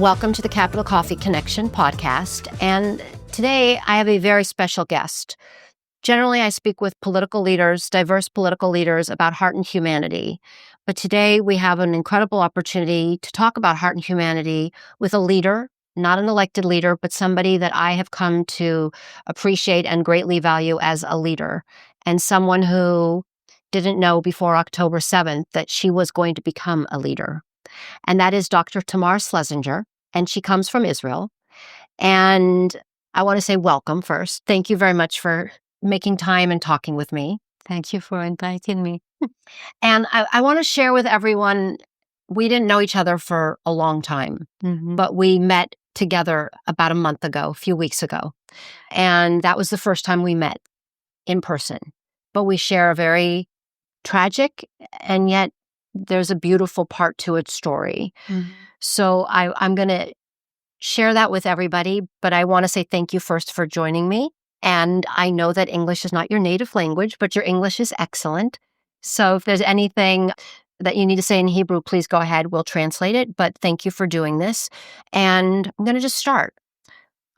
Welcome to the Capital Coffee Connection podcast. And today I have a very special guest. Generally, I speak with political leaders, diverse political leaders about heart and humanity. But today we have an incredible opportunity to talk about heart and humanity with a leader, not an elected leader, but somebody that I have come to appreciate and greatly value as a leader, and someone who didn't know before October 7th that she was going to become a leader. And that is Dr. Tamar Shlezinger, and she comes from Israel. And I want to say welcome first. Thank you very much for making time and talking with me. Thank you for inviting me. And I want to share with everyone, we didn't know each other for a long time, but we met together about a month ago, a few weeks ago. And that was the first time we met in person. But we share a very tragic and yet there's a beautiful part to its story. So I'm going to share that with everybody, but I want to say thank you first for joining me. And I know that English is not your native language, but your English is excellent. So if there's anything that you need to say in Hebrew, please go ahead. We'll translate it. But thank you for doing this. And I'm going to just start.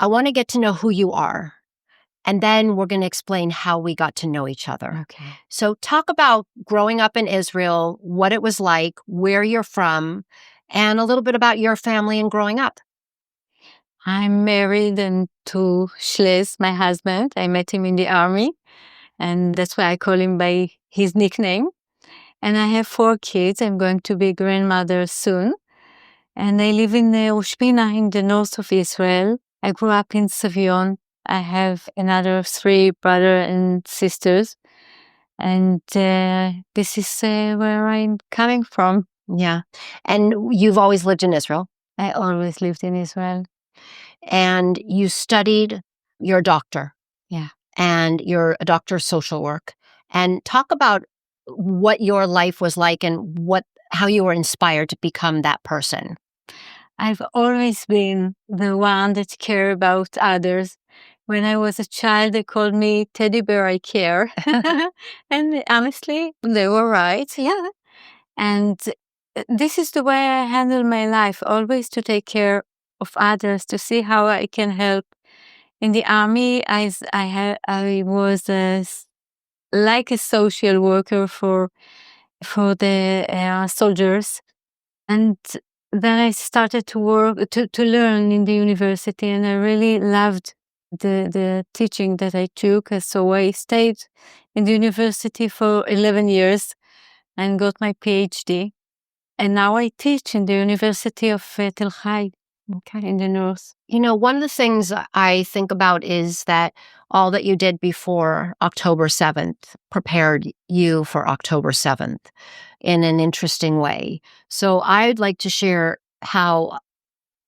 I want to get to know who you are. And then we're going to explain how we got to know each other. Okay. So talk about growing up in Israel, what it was like, where you're from, and a little bit about your family and growing up. I'm married and to Shlez, my husband. I met him in the army, and that's why I call him by his nickname. And I have 4 kids. I'm going to be a grandmother soon. And I live in Rosh Pina in the north of Israel. I grew up in Savion. I have another 3 brothers and sisters. And this is where I'm coming from. Yeah. And you've always lived in Israel? I always lived in Israel. And you studied, you're a doctor. Yeah. And you're a doctor of social work. And talk about what your life was like and how you were inspired to become that person. I've always been the one that cared about others. When I was a child, they called me Teddy Bear I Care. And honestly, they were right. Yeah. And this is the way I handle my life, always to take care of others, to see how I can help. In the army, I was like a social worker for the soldiers. And then I started to work, to learn in the university, and I really loved the teaching that I took. So I stayed in the university for 11 years and got my PhD. And now I teach in the University of Tel Hai, in the north. You know, one of the things I think about is that all that you did before October 7th prepared you for October 7th in an interesting way. So I'd like to share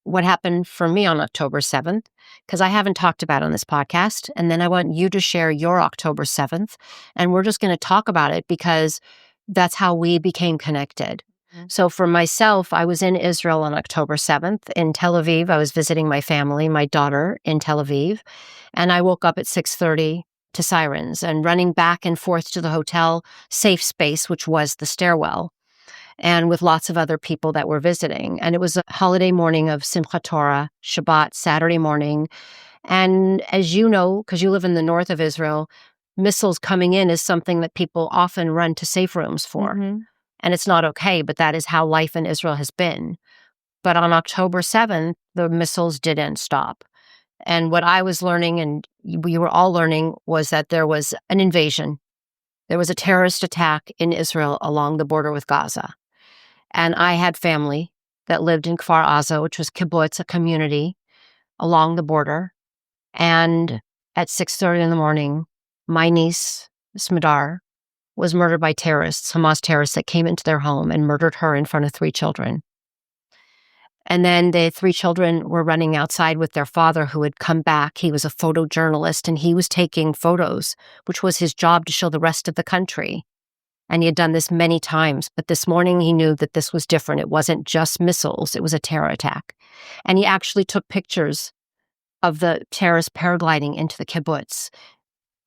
what happened for me on October 7th, because I haven't talked about it on this podcast. And then I want you to share your October 7th. And we're just going to talk about it because that's how we became connected. So for myself, I was in Israel on October 7th in Tel Aviv. I was visiting my family, my daughter in Tel Aviv. And I woke up at 6:30 to sirens and running back and forth to the hotel safe space, which was the stairwell, and with lots of other people that were visiting. And it was a holiday morning of Simchat Torah, Shabbat, Saturday morning. And as you know, because you live in the north of Israel, missiles coming in is something that people often run to safe rooms for. And it's not okay, but that is how life in Israel has been. But on October 7th, the missiles didn't stop. And what I was learning, and we were all learning, was that there was an invasion. There was a terrorist attack in Israel along the border with Gaza. And I had family that lived in Kfar Aza, which was kibbutz, a community along the border. And at 6:30 in the morning, my niece, Smadar, was murdered by terrorists, Hamas terrorists that came into their home and murdered her in front of 3 children. And then the 3 children were running outside with their father who had come back. He was a photojournalist and he was taking photos, which was his job to show the rest of the country. And he had done this many times. But this morning he knew that this was different. It wasn't just missiles. It was a terror attack. And he actually took pictures of the terrorists paragliding into the kibbutz.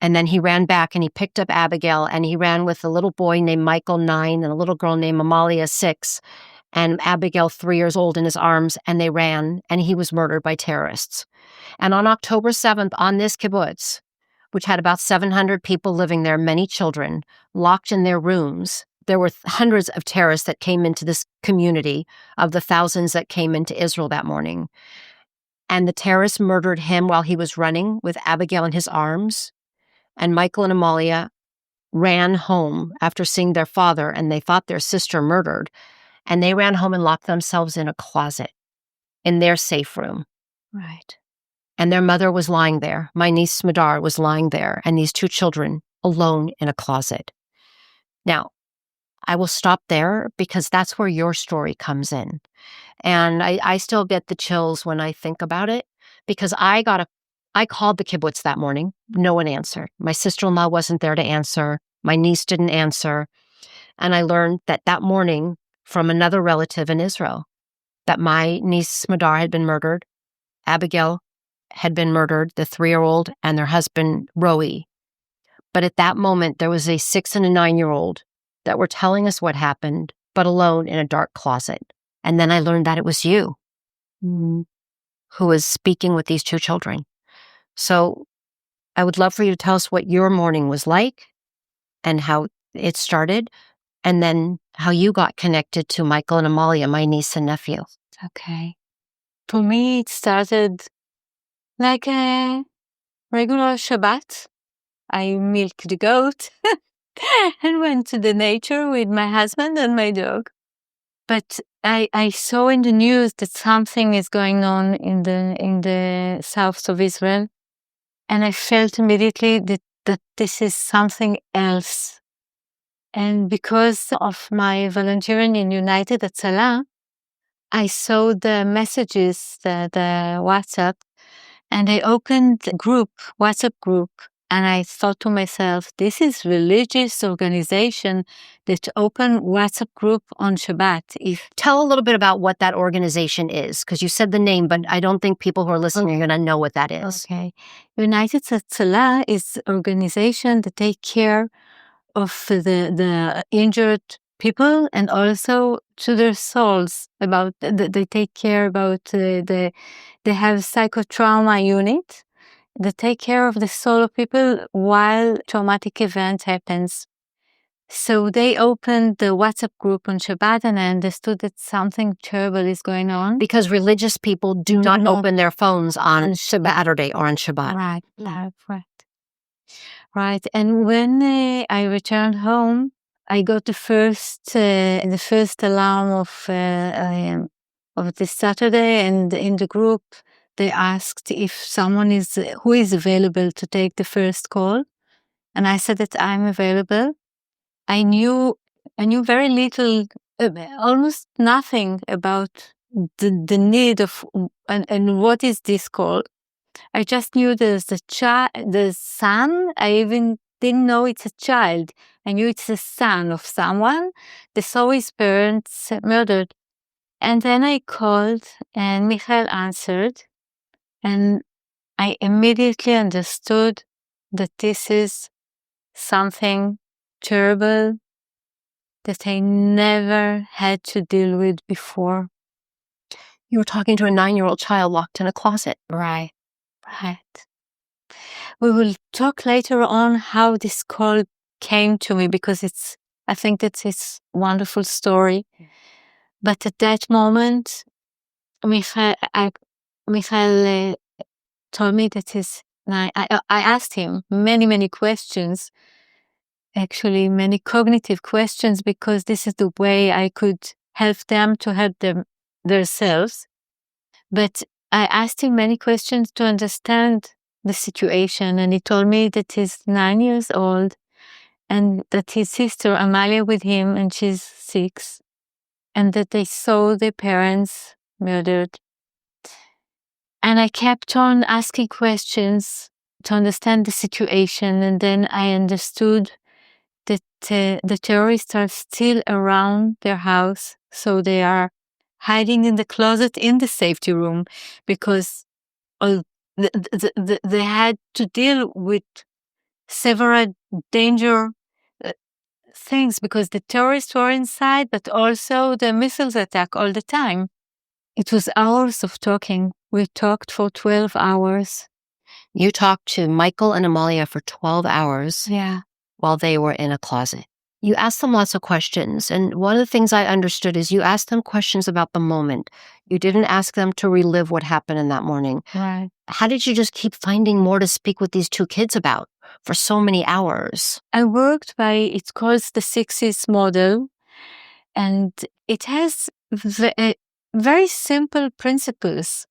And then he ran back and he picked up Abigail and he ran with a little boy named Michael, 9, and a little girl named Amalia, 6. and Abigail, 3 years old, in his arms, and they ran, and he was murdered by terrorists. And on October 7th, on this kibbutz, which had about 700 people living there, many children, locked in their rooms, there were hundreds of terrorists that came into this community of the thousands that came into Israel that morning. And the terrorists murdered him while he was running with Abigail in his arms. And Michael and Amalia ran home after seeing their father, and they thought their sister murdered. And they ran home and locked themselves in a closet in their safe room. Right. And their mother was lying there. My niece Smadar was lying there, and these 2 children alone in a closet. Now, I will stop there because that's where your story comes in. And I still get the chills when I think about it, because I called the kibbutz that morning. No one answered. My sister-in-law wasn't there to answer. My niece didn't answer. And I learned that morning from another relative in Israel that my niece Smadar had been murdered. Abigail had been murdered, the 3-year-old, and their husband, Roe. But at that moment, there was a 6 and a 9-year-old that were telling us what happened, but alone in a dark closet. And then I learned that it was you who was speaking with these 2 children. So I would love for you to tell us what your morning was like and how it started, and then how you got connected to Michael and Amalia, my niece and nephew. Okay. For me, it started like a regular Shabbat. I milked the goat and went to the nature with my husband and my dog. But I saw in the news that something is going on in the south of Israel, and I felt immediately that this is something else. And because of my volunteering in United Hatzalah, I saw the messages, the WhatsApp, and I opened a WhatsApp group, and I thought to myself, this is religious organization that open WhatsApp group on Shabbat. Tell a little bit about what that organization is, because you said the name, but I don't think people who are listening are going to know what that is. Okay. United Hatzalah is an organization that take care of the injured people, and also to their souls. They take care about they have psychotrauma unit that take care of the soul of people while traumatic event happens. So they opened the WhatsApp group on Shabbat, and I understood that something terrible is going on. Because religious people do not open their phones on Saturday or on Shabbat. Right. Right. And when I returned home, I got the first alarm of this Saturday, and in the group they asked if someone who is available to take the first call, and I said that I'm available. I knew very little, almost nothing about the need of and what is this call. I just knew there's the son. I even didn't know it's a child. I knew it's a son of someone that saw his parents murdered. And then I called, and Michael answered, and I immediately understood that this is something terrible that I never had to deal with before. You were talking to a 9-year-old child locked in a closet. Right. We will talk later on how this call came to me, because I think that it's a wonderful story. But at that moment, Michael told me that I asked him many questions, actually many cognitive questions, because this is the way I could help them to help themselves. But I asked him many questions to understand the situation, and he told me that he's 9 years old, and that his sister Amalia with him, and she's 6, and that they saw their parents murdered. And I kept on asking questions to understand the situation, and then I understood that the terrorists are still around their house, so they are hiding in the closet in the safety room, because they had to deal with several danger things because the terrorists were inside, but also the missiles attack all the time. It was hours of talking. We talked for 12 hours. You talked to Michael and Amalia for 12 hours. Yeah. While they were in a closet. You asked them lots of questions, and one of the things I understood is you asked them questions about the moment. You didn't ask them to relive what happened in that morning. Right. How did you just keep finding more to speak with these two kids about for so many hours? I worked by, it's called the 6's model, and it has very simple principles.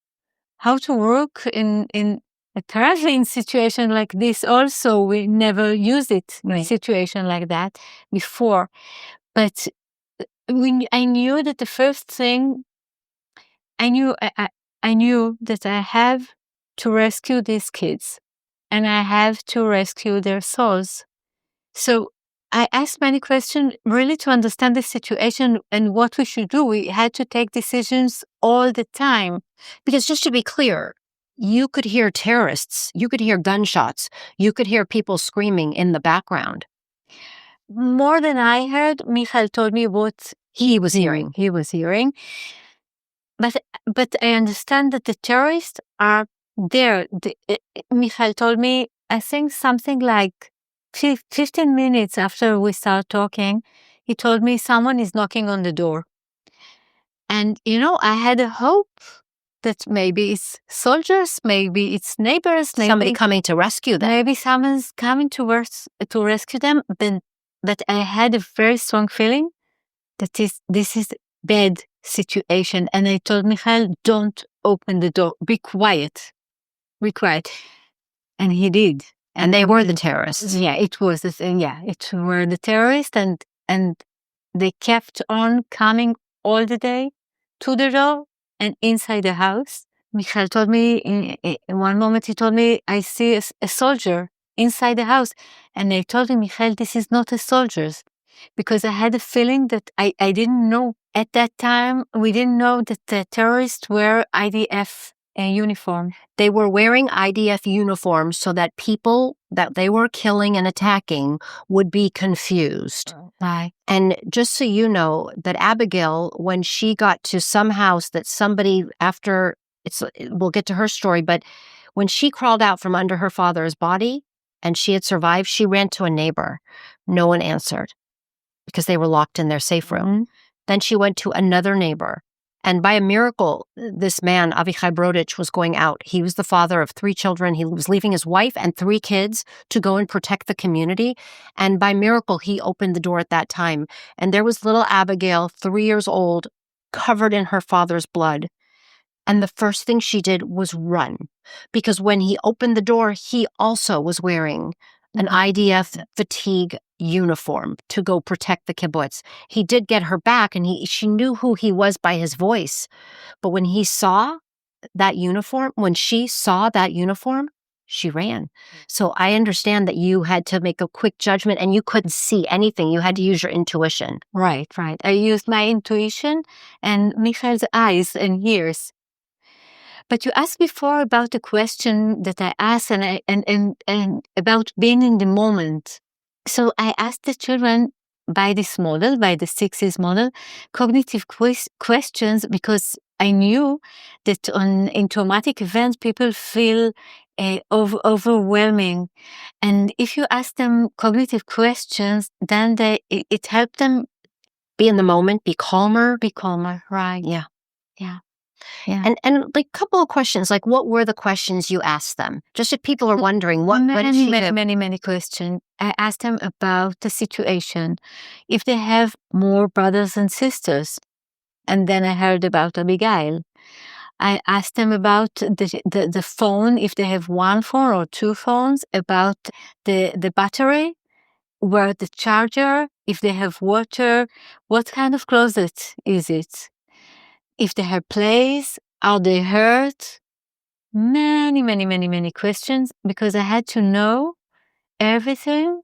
How to work in apparently in situation like this. Also, we never used it in a situation like that before. But I knew that the first thing, I knew that I have to rescue these kids, and I have to rescue their souls. So I asked many questions really to understand the situation and what we should do. We had to take decisions all the time. Because just to be clear, you could hear terrorists, you could hear gunshots, you could hear people screaming in the background. More than I heard, Michael told me what he was hearing. He was hearing. But I understand that the terrorists are there. Michael told me, I think something like 15 minutes after we started talking, he told me someone is knocking on the door. And, I had a hope that maybe it's soldiers, maybe it's neighbors, maybe somebody coming to rescue them. Maybe someone's coming to rescue them. But I had a very strong feeling that this is bad situation. And I told Michael, don't open the door. Be quiet. Be quiet. And he did. And they were the terrorists. Yeah, it was the thing. Yeah, it were the terrorists, and they kept on coming all the day to the door and inside the house. Michael told me in one moment, he told me, I see a soldier inside the house. And I told him, Michael, this is not a soldier. Because I had a feeling that I didn't know at that time, we didn't know that the terrorists were IDF uniform. They were wearing IDF uniforms so that people that they were killing and attacking would be confused. Right. And just so you know, that Abigail, when she got to some house that somebody we'll get to her story, but when she crawled out from under her father's body and she had survived, she ran to a neighbor. No one answered because they were locked in their safe room. Mm-hmm. Then she went to another neighbor. And by a miracle, this man, Avichai Brodich, was going out. He was the father of 3 children. He was leaving his wife and 3 kids to go and protect the community. And by miracle, he opened the door at that time. And there was little Abigail, 3 years old, covered in her father's blood. And the first thing she did was run. Because when he opened the door, he also was wearing an IDF fatigue uniform to go protect the kibbutz. He did get her back, and she knew who he was by his voice. But when she saw that uniform, she ran. So I understand that you had to make a quick judgment, and you couldn't see anything. You had to use your intuition. Right. I used my intuition and Michael's eyes and ears. But you asked before about the question that I asked and about being in the moment. So I asked the children by this model, by the 6's model, cognitive questions, because I knew that in traumatic events, people feel overwhelming. And if you ask them cognitive questions, then it helped them be in the moment, be calmer. Be calmer, right. Yeah. Yeah. And like a couple of questions, like what were the questions you asked them? Just if people are wondering, many questions. I asked them about the situation, if they have more brothers and sisters. And then I heard about Abigail. I asked them about the phone, if they have 1 phone or 2 phones, about the battery, where the charger, if they have water, what kind of closet is it? If they have plays, are they hurt? Many questions, because I had to know everything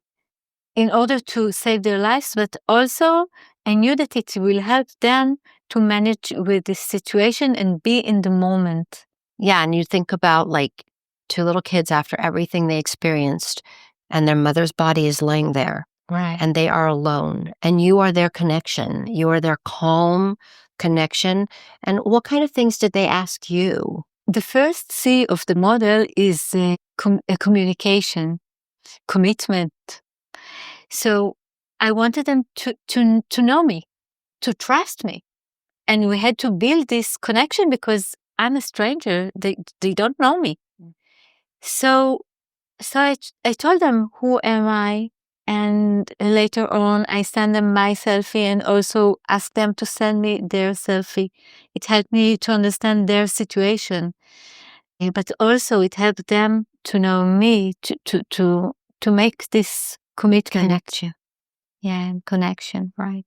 in order to save their lives, but also I knew that it will help them to manage with this situation and be in the moment. Yeah, and you think about like 2 little kids after everything they experienced, and their mother's body is laying there. Right. and they are alone, and you are their connection. You are their calm connection. And what kind of things did they ask you? The first C of the model is communication, commitment. So I wanted them to know me, to trust me. And we had to build this connection because I'm a stranger. They don't know me. So I told them, who am I? And later on, I send them my selfie and also ask them to send me their selfie. It helped me to understand their situation. But also it helped them to know me, to make this connection. Yeah, connection, right.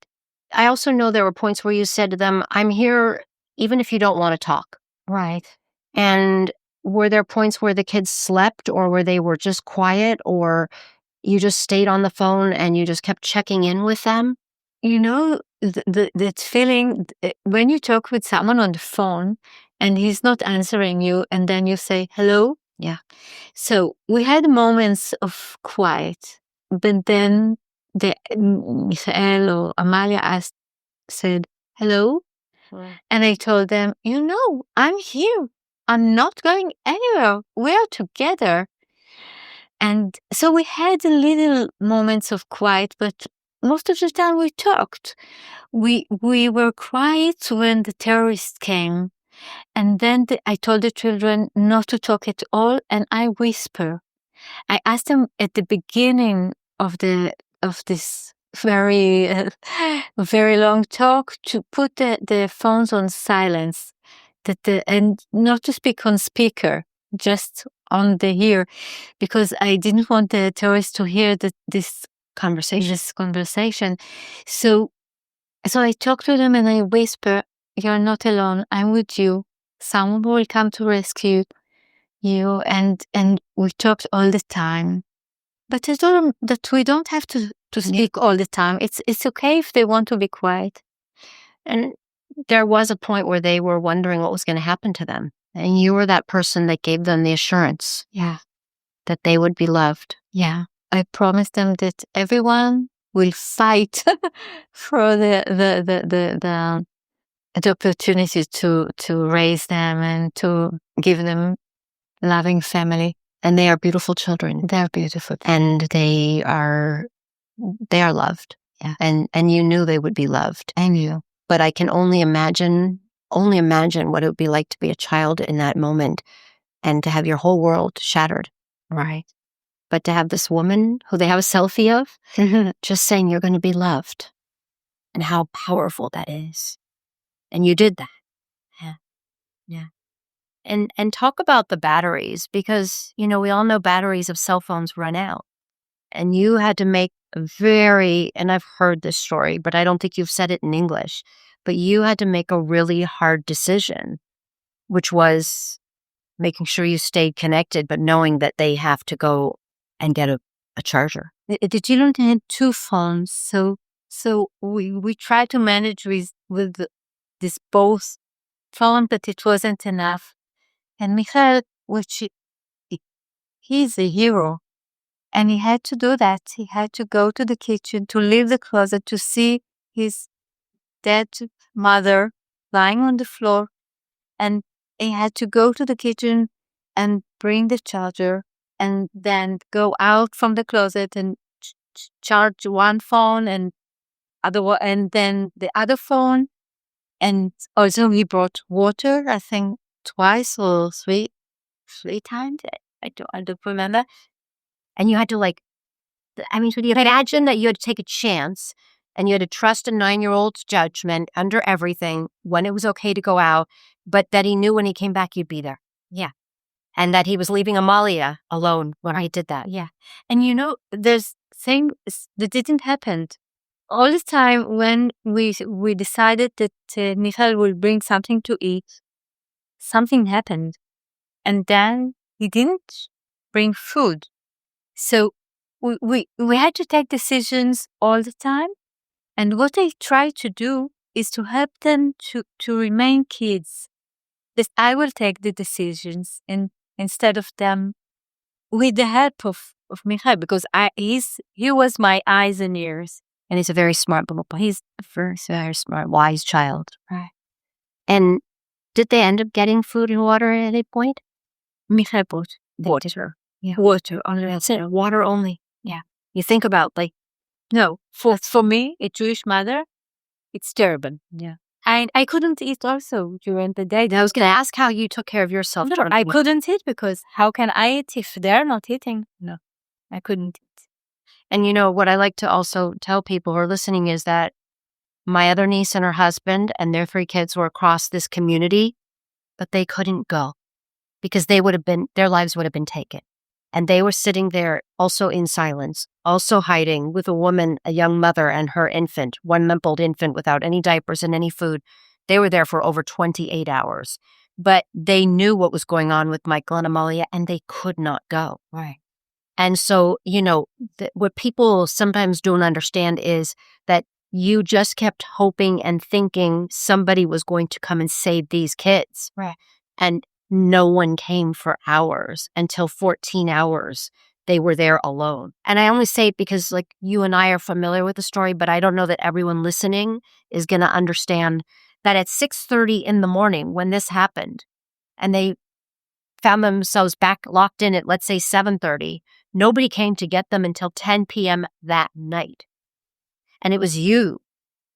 I also know there were points where you said to them, I'm here even if you don't want to talk. Right. And were there points where the kids slept or where they were just quiet, or you just stayed on the phone and you just kept checking in with them? You know, that feeling when you talk with someone on the phone and he's not answering you and then you say, hello? Yeah. So we had moments of quiet, but then Michael or Amalia said, hello? And I told them, I'm here. I'm not going anywhere. We're together. And so we had little moments of quiet, but most of the time we talked. We were quiet when the terrorists came. And then I told the children not to talk at all, and I whisper. I asked them at the beginning of this very very long talk to put the phones on silence, and not to speak on speaker, just on the ear, because I didn't want the terrorists to hear this conversation. So I talk to them and I whisper, "You're not alone. I'm with you. Someone will come to rescue you." And we talked all the time. But I told them that we don't have to speak all the time. It's okay if they want to be quiet. And there was a point where they were wondering what was going to happen to them. And you were that person that gave them the assurance. Yeah. That they would be loved. Yeah. I promised them that everyone will fight for the opportunity to raise them and to give them loving family. And they are beautiful children. They're beautiful. And they are loved. Yeah. And you knew they would be loved. I knew. But I can only imagine what it would be like to be a child in that moment and to have your whole world shattered. Right. But to have this woman who they have a selfie of, just saying you're going to be loved, and how powerful that is. And you did that. Yeah. Yeah. And talk about the batteries, because, we all know batteries of cell phones run out. And you had to make and I've heard this story, but I don't think you've said it in English, but you had to make a really hard decision, which was making sure you stayed connected, but knowing that they have to go and get a charger. The children had 2 phones, so we tried to manage with this both phone, but it wasn't enough. And Michael, he's a hero, and he had to do that. He had to go to the kitchen, to leave the closet, to see his dead mother lying on the floor, and he had to go to the kitchen and bring the charger, and then go out from the closet and charge one phone and then the other phone. And also he brought water, I think twice or three times. I don't remember. And you had to could you imagine that you had to take a chance and you had to trust a 9-year-old's judgment under everything when it was okay to go out, but that he knew when he came back, you'd be there. Yeah. And that he was leaving Amalia alone when I did that. Yeah. And there's things that didn't happen. All the time when we decided that Michael will bring something to eat, something happened. And then he didn't bring food. So we had to take decisions all the time. And what I try to do is to help them to remain kids. That I will take the decisions instead of them with the help of Michael, because he was my eyes and ears. And he's a very smart little boy. He's a very smart, wise child. Right. And did they end up getting food and water at any point? Michael bought water. Yeah. Water only. That's it. Water only. Yeah. You think about, like, no, for me, a Jewish mother, it's terrible. Yeah. I couldn't eat also during the day. I was going to ask how you took care of yourself. No, I couldn't eat, because how can I eat if they're not eating? No, I couldn't eat. And you know, what I like to also tell people who are listening is that my other niece and her husband and their 3 kids were across this community, but they couldn't go because their lives would have been taken. And they were sitting there also in silence, also hiding with a woman, a young mother, and her infant, 1-month-old infant without any diapers and any food. They were there for over 28 hours. But they knew what was going on with Michael and Amalia, and they could not go. Right. And so, you know, what people sometimes don't understand is that you just kept hoping and thinking somebody was going to come and save these kids. Right. And no one came for hours, until 14 hours they were there alone. And I only say it because, like, you and I are familiar with the story, but I don't know that everyone listening is going to understand that at 6:30 in the morning when this happened, and they found themselves back locked in at, let's say, 7:30, nobody came to get them until 10 p.m. that night. And it was you.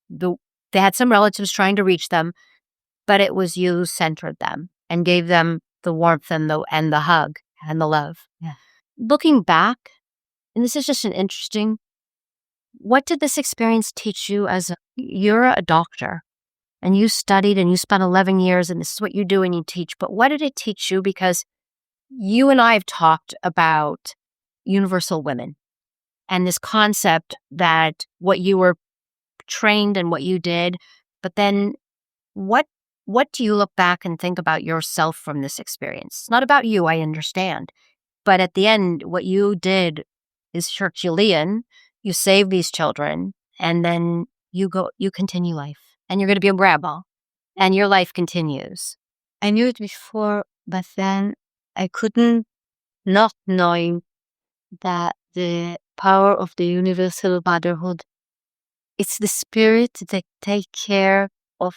They had some relatives trying to reach them, but it was you who centered them and gave them the warmth and the hug and the love. Yeah. Looking back, and this is just what did this experience teach you you're a doctor and you studied and you spent 11 years and this is what you do and you teach, but what did it teach you? Because you and I have talked about universal women and this concept that what you were trained and what you did, but then what do you look back and think about yourself from this experience? It's not about you, I understand. But at the end, what you did is Herculean. You save these children, and then you continue life. And you're going to be a grandma, and your life continues. I knew it before, but then I couldn't not knowing that the power of the universal motherhood, it's the spirit that take care of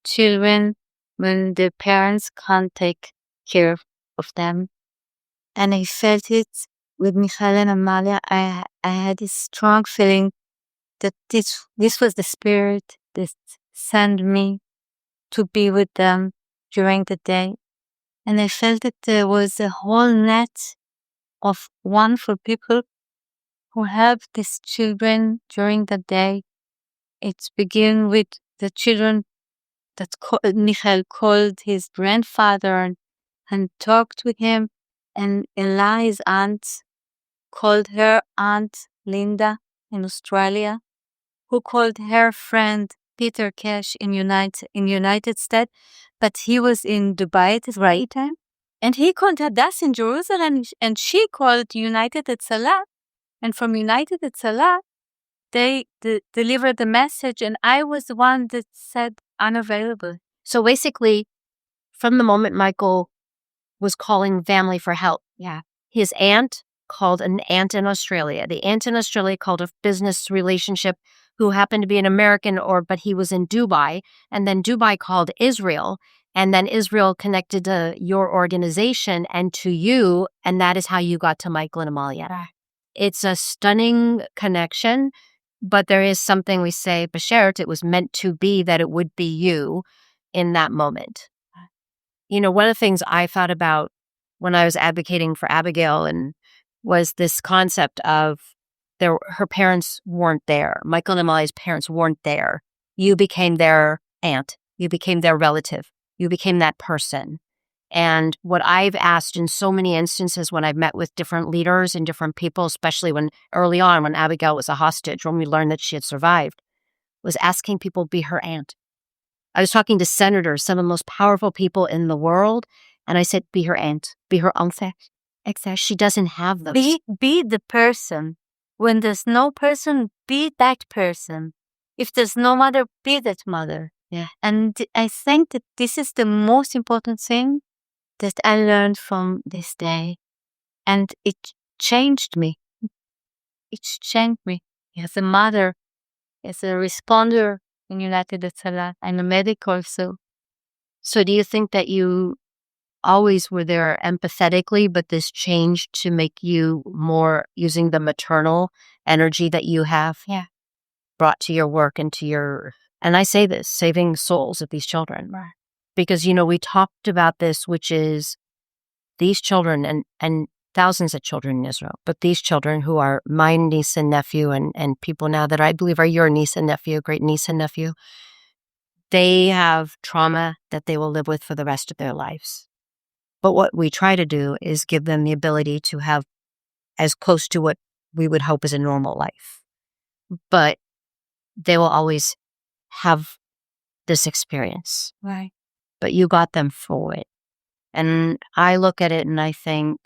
children when the parents can't take care of them. And I felt it with Michael and Amalia. I had this strong feeling that this was the spirit that sent me to be with them during the day. And I felt that there was a whole net of wonderful people who help these children during the day. It began with the children that Michael called his grandfather and talked with him, and Eli's aunt called her Aunt Linda in Australia, who called her friend Peter Cash in United States, but he was in Dubai at the right time. And he contacted us in Jerusalem, and she called United Hatzalah, and from United Hatzalah, they delivered the message, and I was the one that said unavailable. So basically, from the moment Michael was calling family for help, his aunt called an aunt in Australia. The aunt in Australia called a business relationship who happened to be an American, but he was in Dubai, and then Dubai called Israel, and then Israel connected to your organization and to you, and that is how you got to Michael and Amalia. It's a stunning connection, but there is something we say, Bashert, it was meant to be that it would be you in that moment. You know, one of the things I thought about when I was advocating for Abigail and was this concept of her parents weren't there. Michael and Amalia's parents weren't there. You became their aunt. You became their relative. You became that person. And what I've asked in so many instances when I've met with different leaders and different people, especially early on when Abigail was a hostage, when we learned that she had survived, was asking people to be her aunt. I was talking to senators, some of the most powerful people in the world, and I said, be her aunt, be her uncle. Exactly. She doesn't have those. Be the person. When there's no person, be that person. If there's no mother, be that mother. Yeah. And I think that this is the most important thing that I learned from this day. And it changed me. It changed me as a mother, as a responder in United Hatzalah. I'm a medic also. So do you think that you always were there empathetically, but this changed to make you more using the maternal energy that you have brought to your work and to your, and I say this, saving souls of these children. Right. Because, we talked about this, which is these children and thousands of children in Israel, but these children who are my niece and nephew and people now that I believe are your niece and nephew, great niece and nephew, they have trauma that they will live with for the rest of their lives. But what we try to do is give them the ability to have as close to what we would hope is a normal life. But they will always have this experience. Right. But you got them through it. And I look at it and I think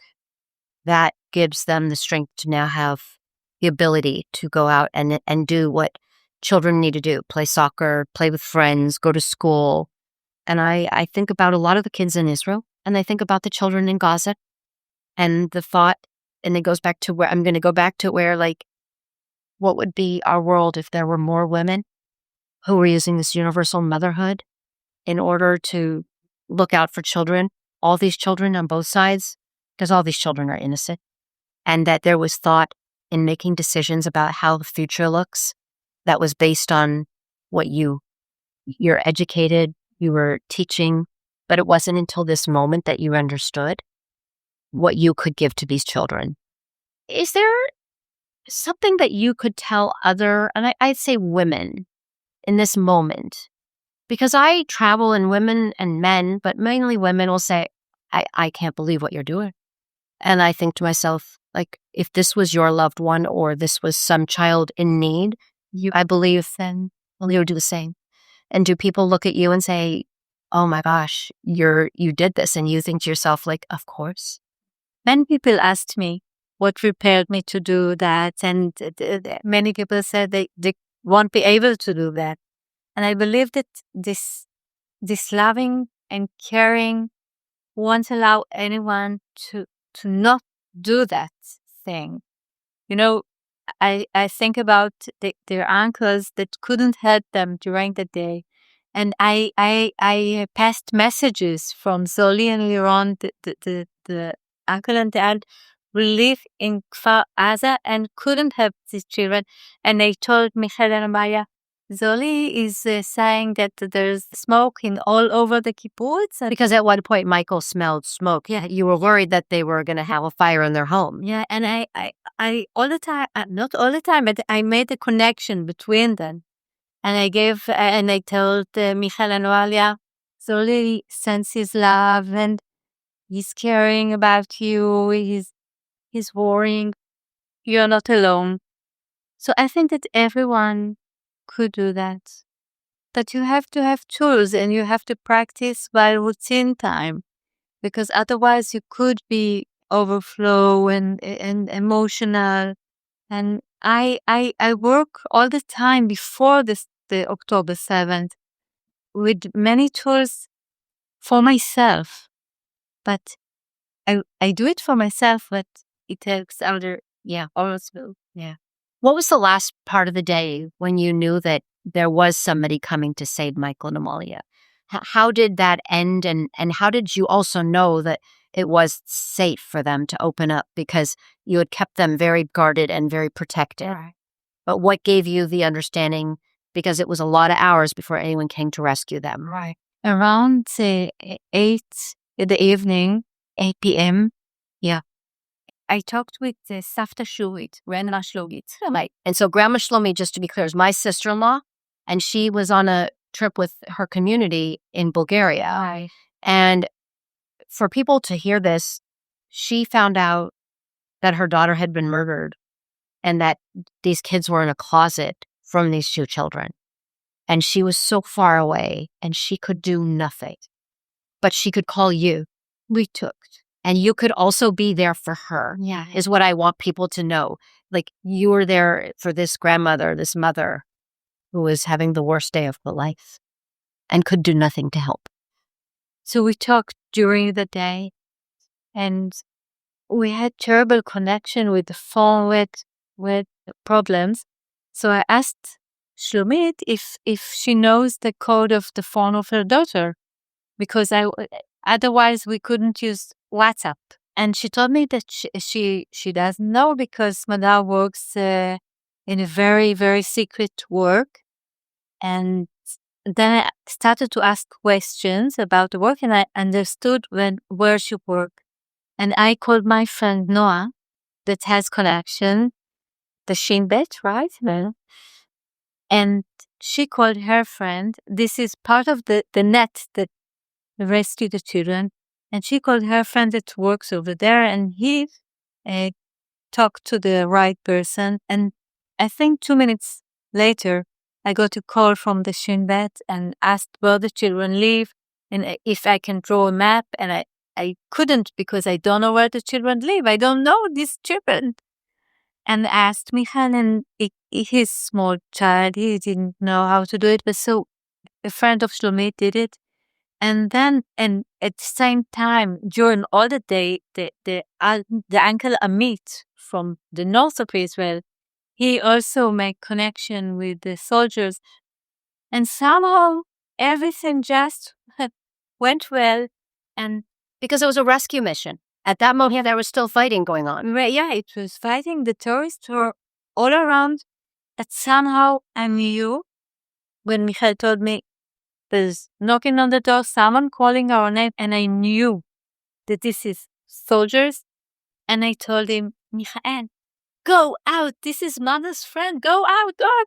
that gives them the strength to now have the ability to go out and do what children need to do, play soccer, play with friends, go to school. And I think about a lot of the kids in Israel, and I think about the children in Gaza, and the thought, and it goes back to where I'm going to go back to where, like, what would be our world if there were more women who were using this universal motherhood in order to look out for children, all these children on both sides, because all these children are innocent, and that there was thought in making decisions about how the future looks that was based on what you're educated, you were teaching, but it wasn't until this moment that you understood what you could give to these children. Is there something that you could tell other, and I'd say women, in this moment? Because I travel and women and men, but mainly women will say, I can't believe what you're doing. And I think to myself, like, if this was your loved one or this was some child in need, I believe then, well, you would do the same. And do people look at you and say, oh my gosh, you did this, and you think to yourself, like, of course? Many people asked me what prepared me to do that, and many people said they won't be able to do that. And I believe that this loving and caring won't allow anyone to not do that thing. I think about their uncles that couldn't help them during the day. And I passed messages from Zoli and Liron, the uncle and dad who live in Kfar Aza and couldn't help these children. And I told Michael and Amalia, Zoli is saying that there's smoke all over the kibbutz. Because at one point, Michael smelled smoke. Yeah, you were worried that they were going to have a fire in their home. Yeah, and I all the time, not all the time, but I made a connection between them. And I told Michael and Amalia, Zoli sends his love and he's caring about you. He's worrying. You're not alone. So I think that everyone could do that. But you have to have tools and you have to practice by routine time, because otherwise you could be overflow and emotional. And I work all the time before the October 7th with many tools for myself. But I do it for myself, but it helps other, also. Yeah. What was the last part of the day when you knew that there was somebody coming to save Michael and Amalia? How did that end? And how did you also know that it was safe for them to open up, because you had kept them very guarded and very protected? Right. But what gave you the understanding? Because it was a lot of hours before anyone came to rescue them. Right. Around 8 in the evening, 8 p.m. Yeah. I talked with Savta Shurit, Grandma Shlomit. Right. And so Grandma Shlomi, just to be clear, is my sister-in-law, and she was on a trip with her community in Bulgaria. Right. And for people to hear this, she found out that her daughter had been murdered and that these kids were in a closet from these two children. And she was so far away and she could do nothing. But she could call you. We took. And you could also be there for her. Yeah. Is what I want people to know. Like, you were there for this grandmother, this mother who was having the worst day of her life and could do nothing to help. So we talked during the day, and we had terrible connection with the phone, with problems. So I asked Shlomit if she knows the code of the phone of her daughter, because otherwise we couldn't use WhatsApp. And she told me that she doesn't know, because Madar works in a very, very secret work. And then I started to ask questions about the work, and I understood where she worked. And I called my friend Noah, that has connection, the Shin Bet, right? And she called her friend. This is part of the net that rescued the children. And she called her friend that works over there, and he talked to the right person. And I think 2 minutes later, I got a call from the Shin Bet and asked where the children live and if I can draw a map. And I couldn't, because I don't know where the children live. I don't know these children. And asked Michal, and he's small child. He didn't know how to do it. But so a friend of Shlomit did it. And then, and at the same time, during all the day, the uncle Amit from the north of Israel, he also made connection with the soldiers. And somehow everything just went well. And because it was a rescue mission. At that moment, there was still fighting going on. yeah, it was fighting. The tourists were all around. But somehow I knew, when Michael told me there's knocking on the door, someone calling our name, and I knew that this is soldiers. And I told him, Michael, go out. This is mother's friend. Go out, God.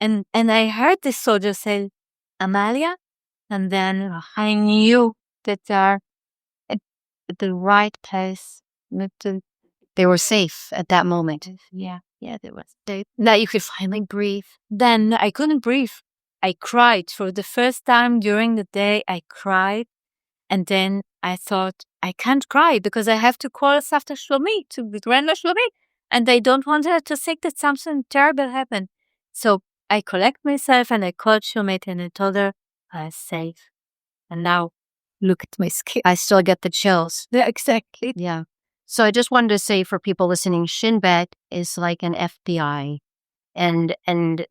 And I heard the soldier say, Amalia. And then I knew that they are at the right place. They were safe at that moment. Yeah, they were safe. Now you could finally breathe. Then I couldn't breathe. I cried for the first time during the day. I cried. And then I thought, I can't cry because I have to call Savta Shlomi, to Grandma Shlomi. And I don't want her to think that something terrible happened. So I collect myself and I called Shlomi and I told her, I'm safe. And now, look at my skin. I still get the chills. Yeah, exactly. Yeah. So I just wanted to say, for people listening, Shin Bet is like an FBI. And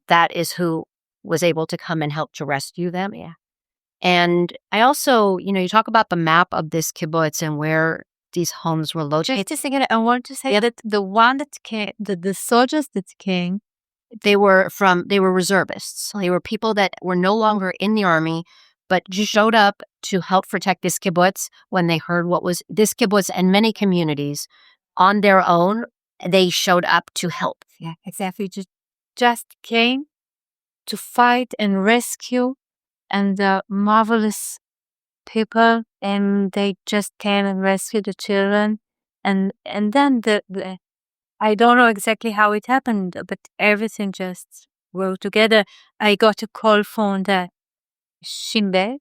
that is who was able to come and help to rescue them. Yeah. And I also, you talk about the map of this kibbutz and where these homes were located. I want to say that the one that came, the soldiers that came, they were reservists. They were people that were no longer in the army, but showed up to help protect this kibbutz when they heard what was this kibbutz and many communities on their own. They showed up to help. Yeah, exactly. Just came to fight and rescue, and marvelous people, and they just came and rescued the children. And then I don't know exactly how it happened, but everything just wrote together. I got a call from the Shin Bet,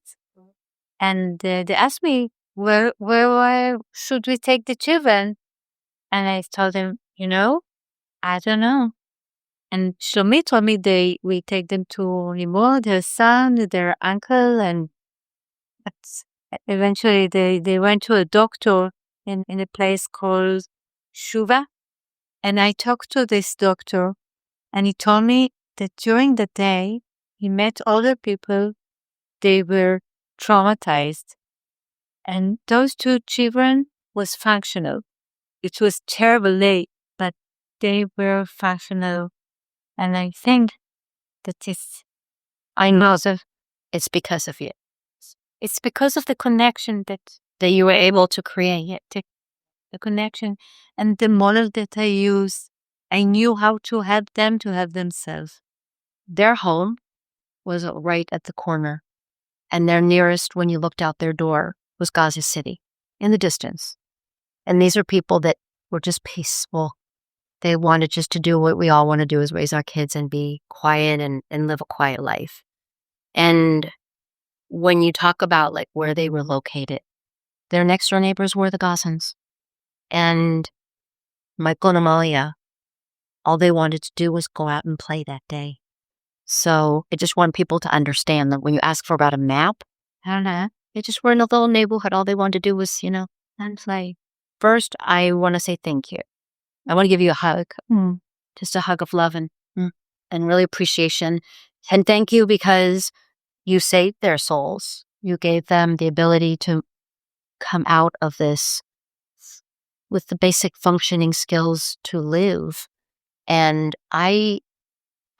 and they asked me where should we take the children, and I told them, I don't know. And Shlomi told me we take them to Limor, their son, their uncle, and eventually they went to a doctor in a place called Shuva. And I talked to this doctor, and he told me that during the day, he met other people, they were traumatized. And those two children was functional. It was terrible late, but they were functional. And I think that I know that it's because of you. It's because of the connection that you were able to create. The connection and the model that I use. I knew how to help them to help themselves. Their home was right at the corner, and their nearest, when you looked out their door, was Gaza City in the distance. And these are people that were just peaceful. They wanted just to do what we all want to do, is raise our kids and be quiet and live a quiet life. And when you talk about like where they were located, their next door neighbors were the Gazans. And Michael and Amalia, all they wanted to do was go out and play that day. So I just want people to understand that when you ask for about a map, I don't know. they just were in a little neighborhood. All they wanted to do was, and play. first, I want to say thank you. I want to give you a hug, just a hug of love and really appreciation. And thank you because you saved their souls. You gave them the ability to come out of this with the basic functioning skills to live. And I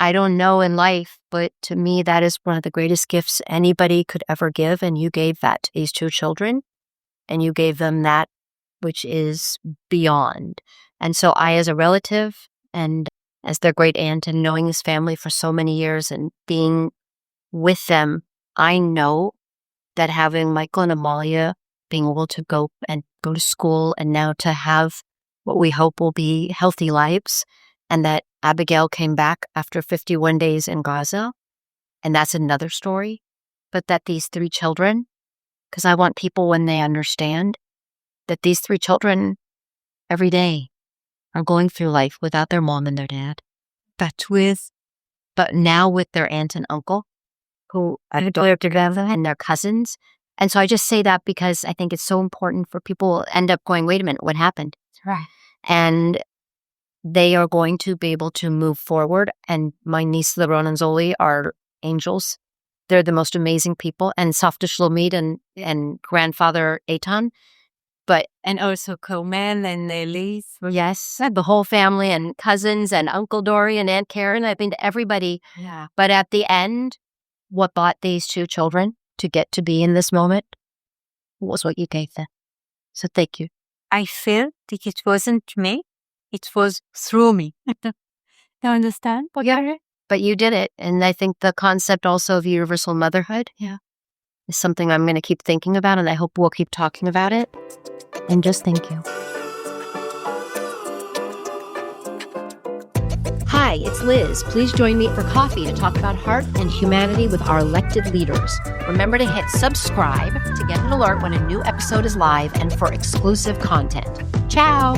don't know in life, but to me, that is one of the greatest gifts anybody could ever give. And you gave that to these two children, and you gave them that which is beyond. And so I, as a relative and as their great aunt and knowing this family for so many years and being with them, I know that having Michael and Amalia being able to go to school and now to have what we hope will be healthy lives, and that Abigail came back after 51 days in Gaza, and that's another story, but that these three children, because I want people, when they understand that these three children every day are going through life without their mom and their dad, but now with their aunt and uncle who adore together and their cousins. And so I just say that because I think it's so important for people to end up going, wait a minute, what happened? Right. And they are going to be able to move forward. And my niece, Liron and Zoli, are angels. They're the most amazing people. And Safta Shlomit and grandfather Eitan. And also Carmen and Liz. Yes, the whole family and cousins and Uncle Dory and Aunt Karen. I mean, everybody. Yeah. But at the end, what brought these two children to get to be in this moment was what you gave them. So thank you. I felt that it wasn't me. It was through me. You understand? Yeah. But you did it. And I think the concept also of universal motherhood is something I'm going to keep thinking about. And I hope we'll keep talking about it. And just thank you. Hi, it's Liz. Please join me for coffee to talk about heart and humanity with our elected leaders. Remember to hit subscribe to get an alert when a new episode is live and for exclusive content. Ciao.